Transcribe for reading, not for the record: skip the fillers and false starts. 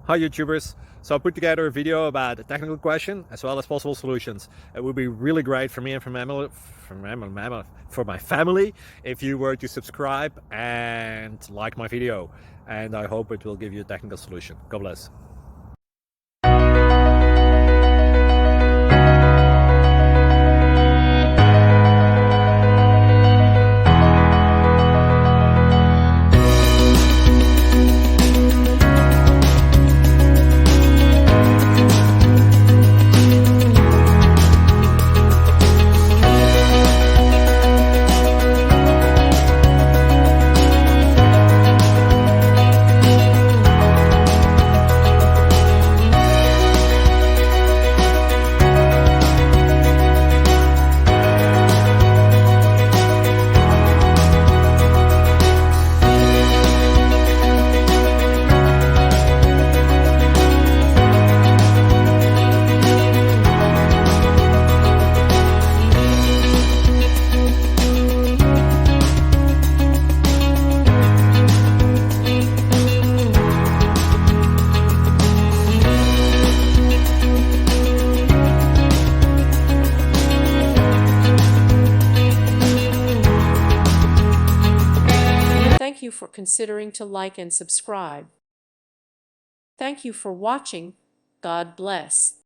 Hi YouTubers! So I put together a video about a technical question as well as possible solutions. It would be really great for me and for my family if you were to subscribe and like my video, and I hope it will give you a technical solution. God bless. Thank you for considering to like and subscribe. Thank you for watching. God bless.